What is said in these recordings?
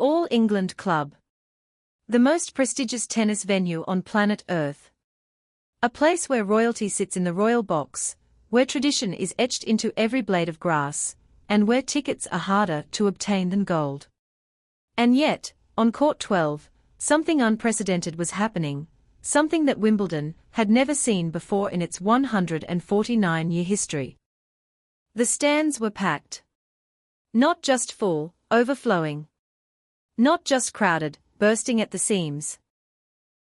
All England Club. The most prestigious tennis venue on planet Earth. A place where royalty sits in the royal box, where tradition is etched into every blade of grass, and where tickets are harder to obtain than gold. And yet, on Court 12, something unprecedented was happening, something that Wimbledon had never seen before in its 149-year history. The stands were packed. Not just full, overflowing. Not just crowded, bursting at the seams.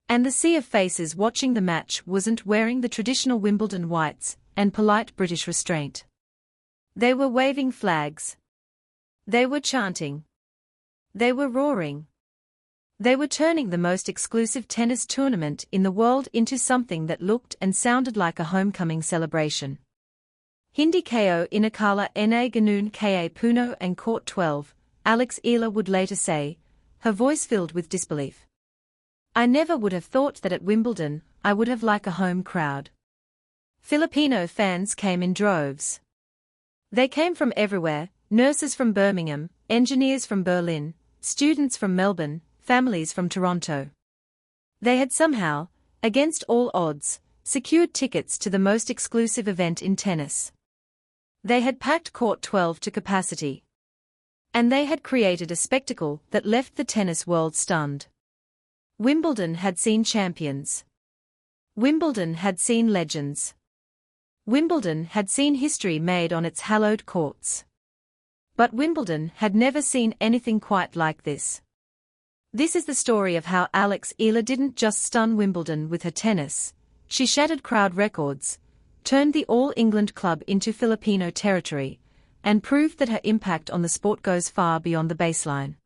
And the sea of faces watching the match wasn't wearing the traditional Wimbledon whites and polite British restraint. They were waving flags. They were chanting. They were roaring. They were turning the most exclusive tennis tournament in the world into something that looked and sounded like a homecoming celebration. Hindi ko inakala na ganoon ka puno and Court 12, Alex Eala would later say, her voice filled with disbelief. I never would have thought that at Wimbledon, I would have like a home crowd. Filipino fans came in droves. They came from everywhere, nurses from Birmingham, engineers from Berlin, students from Melbourne, families from Toronto. They had somehow, against all odds, secured tickets to the most exclusive event in tennis. They had packed Court 12 to capacity. And they had created a spectacle that left the tennis world stunned. Wimbledon had seen champions. Wimbledon had seen legends. Wimbledon had seen history made on its hallowed courts. But Wimbledon had never seen anything quite like this. This is the story of how Alex Eala didn't just stun Wimbledon with her tennis, she shattered crowd records, turned the All England Club into Filipino territory, and proved that her impact on the sport goes far beyond the baseline.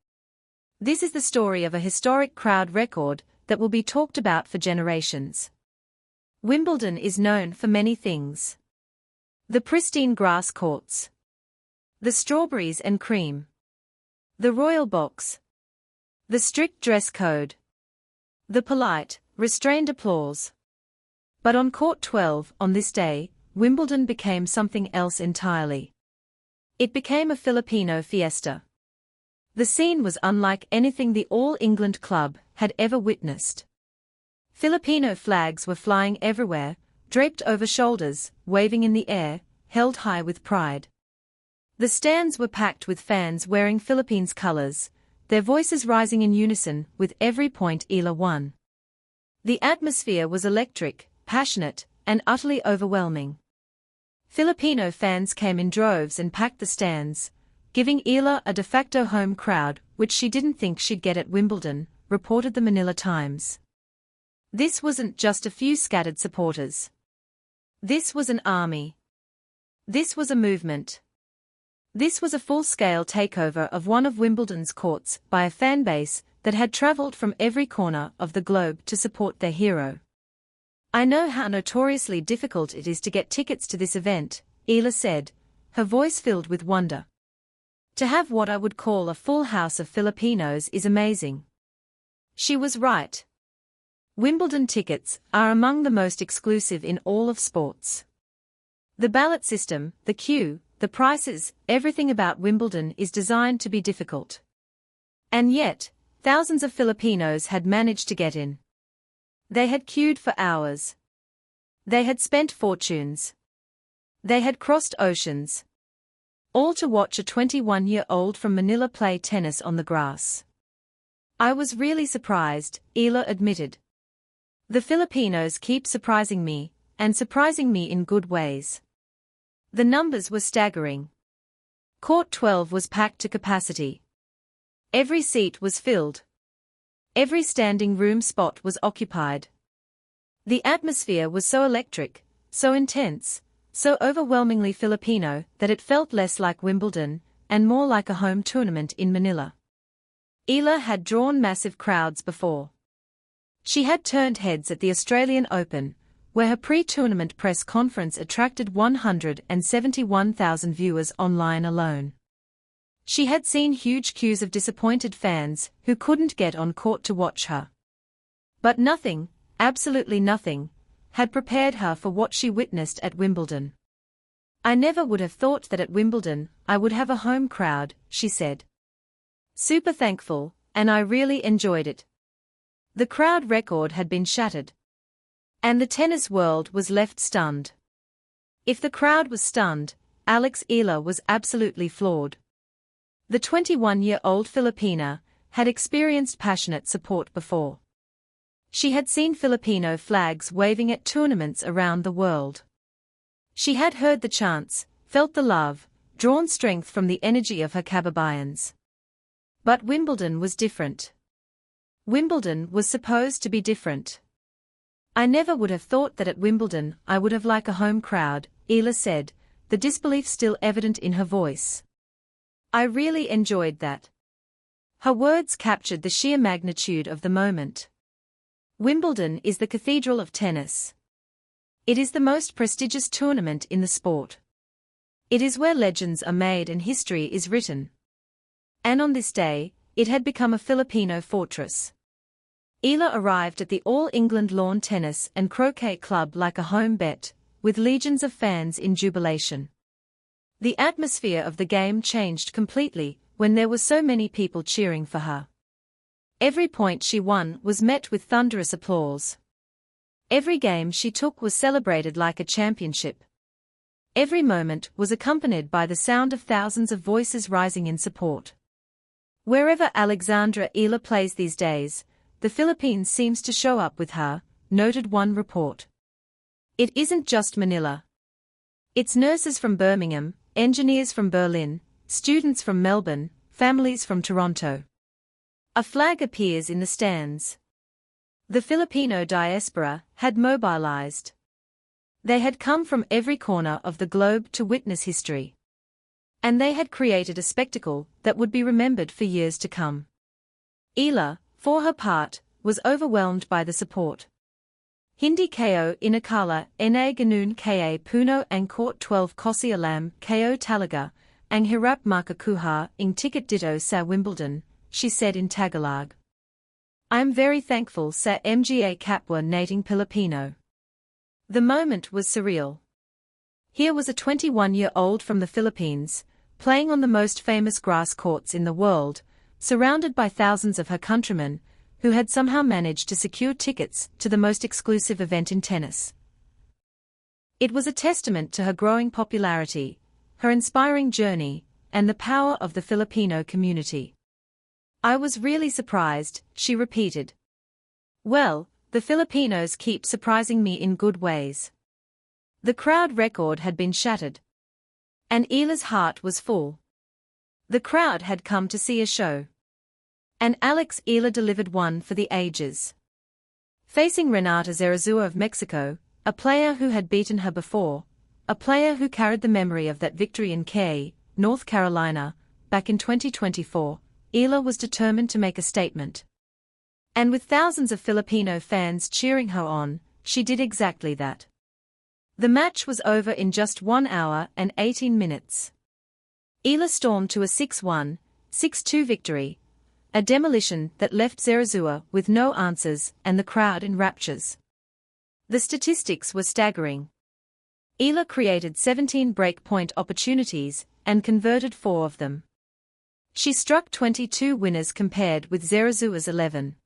This is the story of a historic crowd record that will be talked about for generations. Wimbledon is known for many things. The pristine grass courts. The strawberries and cream. The royal box. The strict dress code. The polite, restrained applause. But on Court 12, on this day, Wimbledon became something else entirely. It became a Filipino fiesta. The scene was unlike anything the All England Club had ever witnessed. Filipino flags were flying everywhere, draped over shoulders, waving in the air, held high with pride. The stands were packed with fans wearing Philippines colors, their voices rising in unison with every point Eala won. The atmosphere was electric, passionate, and utterly overwhelming. Filipino fans came in droves and packed the stands, giving Eala a de facto home crowd which she didn't think she'd get at Wimbledon, reported the Manila Times. This wasn't just a few scattered supporters. This was an army. This was a movement. This was a full-scale takeover of one of Wimbledon's courts by a fan base that had travelled from every corner of the globe to support their hero. I know how notoriously difficult it is to get tickets to this event, Eala said, her voice filled with wonder. To have what I would call a full house of Filipinos is amazing. She was right. Wimbledon tickets are among the most exclusive in all of sports. The ballot system, the queue, the prices, everything about Wimbledon is designed to be difficult. And yet, thousands of Filipinos had managed to get in. They had queued for hours. They had spent fortunes. They had crossed oceans. All to watch a 21-year-old from Manila play tennis on the grass. I was really surprised, Eala admitted. The Filipinos keep surprising me, and surprising me in good ways. The numbers were staggering. Court 12 was packed to capacity. Every seat was filled. Every standing room spot was occupied. The atmosphere was so electric, so intense, so overwhelmingly Filipino that it felt less like Wimbledon and more like a home tournament in Manila. Eala had drawn massive crowds before. She had turned heads at the Australian Open, where her pre-tournament press conference attracted 171,000 viewers online alone. She had seen huge queues of disappointed fans who couldn't get on court to watch her. But nothing, absolutely nothing, had prepared her for what she witnessed at Wimbledon. I never would have thought that at Wimbledon I would have a home crowd, she said. Super thankful, and I really enjoyed it. The crowd record had been shattered. And the tennis world was left stunned. If the crowd was stunned, Alex Eala was absolutely floored. The 21-year-old Filipina had experienced passionate support before. She had seen Filipino flags waving at tournaments around the world. She had heard the chants, felt the love, drawn strength from the energy of her kababayans. But Wimbledon was different. Wimbledon was supposed to be different. I never would have thought that at Wimbledon I would have liked a home crowd, Eala said, the disbelief still evident in her voice. I really enjoyed that. Her words captured the sheer magnitude of the moment. Wimbledon is the cathedral of tennis. It is the most prestigious tournament in the sport. It is where legends are made and history is written. And on this day, it had become a Filipino fortress. Eala arrived at the All England Lawn Tennis and Croquet Club like a home bet, with legions of fans in jubilation. The atmosphere of the game changed completely when there were so many people cheering for her. Every point she won was met with thunderous applause. Every game she took was celebrated like a championship. Every moment was accompanied by the sound of thousands of voices rising in support. Wherever Alexandra Eala plays these days, the Philippines seems to show up with her, noted one report. It isn't just Manila. It's nurses from Birmingham, engineers from Berlin, students from Melbourne, families from Toronto. A flag appears in the stands. The Filipino diaspora had mobilized. They had come from every corner of the globe to witness history. And they had created a spectacle that would be remembered for years to come. Eala, for her part, was overwhelmed by the support. Hindi ko inakala na ganun ka puno ang court 12 kosi alam ko talaga, ang hirap makakuha ng ticket dito sa Wimbledon, she said in Tagalog. I am very thankful sa mga kapwa nating Filipino. The moment was surreal. Here was a 21-year-old from the Philippines, playing on the most famous grass courts in the world, surrounded by thousands of her countrymen, who had somehow managed to secure tickets to the most exclusive event in tennis. It was a testament to her growing popularity, her inspiring journey, and the power of the Filipino community. I was really surprised, she repeated. Well, the Filipinos keep surprising me in good ways. The crowd record had been shattered. And Eala's heart was full. The crowd had come to see a show. And Alex Eala delivered one for the ages. Facing Renata Zarazua of Mexico, a player who had beaten her before, a player who carried the memory of that victory in North Carolina, back in 2024, Eala was determined to make a statement. And with thousands of Filipino fans cheering her on, she did exactly that. The match was over in just 1 hour and 18 minutes. Eala stormed to a 6-1, 6-2 victory, a demolition that left Zarazua with no answers and the crowd in raptures. The statistics were staggering. Eala created 17 break-point opportunities and converted 4 of them. She struck 22 winners compared with Zarazua's 11.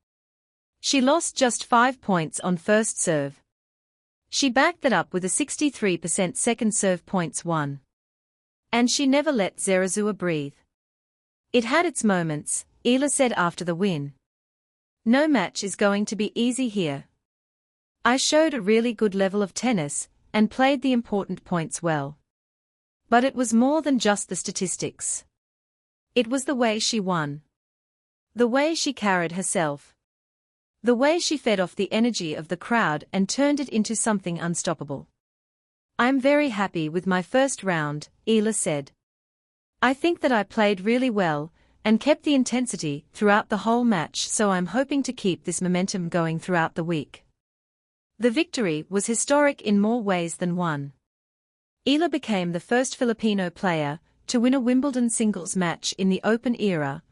She lost just 5 points on first serve. She backed that up with a 63% second serve points won. And she never let Zarazua breathe. It had its moments, Eala said after the win. No match is going to be easy here. I showed a really good level of tennis, and played the important points well. But it was more than just the statistics. It was the way she won. The way she carried herself. The way she fed off the energy of the crowd and turned it into something unstoppable. I'm very happy with my first round, Eala said. I think that I played really well, and kept the intensity throughout the whole match, so I'm hoping to keep this momentum going throughout the week. The victory was historic in more ways than one. Eala became the first Filipino player to win a Wimbledon singles match in the Open era,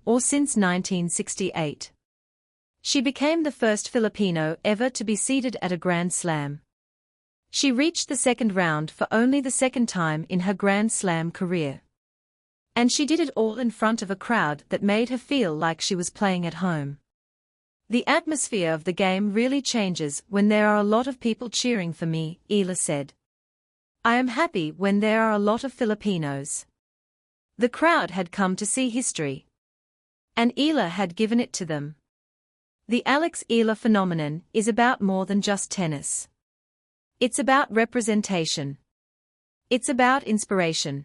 or since 1968. She became the first Filipino ever to be seeded at a Grand Slam. She reached the second round for only the second time in her Grand Slam career. And she did it all in front of a crowd that made her feel like she was playing at home. The atmosphere of the game really changes when there are a lot of people cheering for me, Eala said. I am happy when there are a lot of Filipinos. The crowd had come to see history. And Eala had given it to them. The Alex Eala phenomenon is about more than just tennis. It's about representation. It's about inspiration.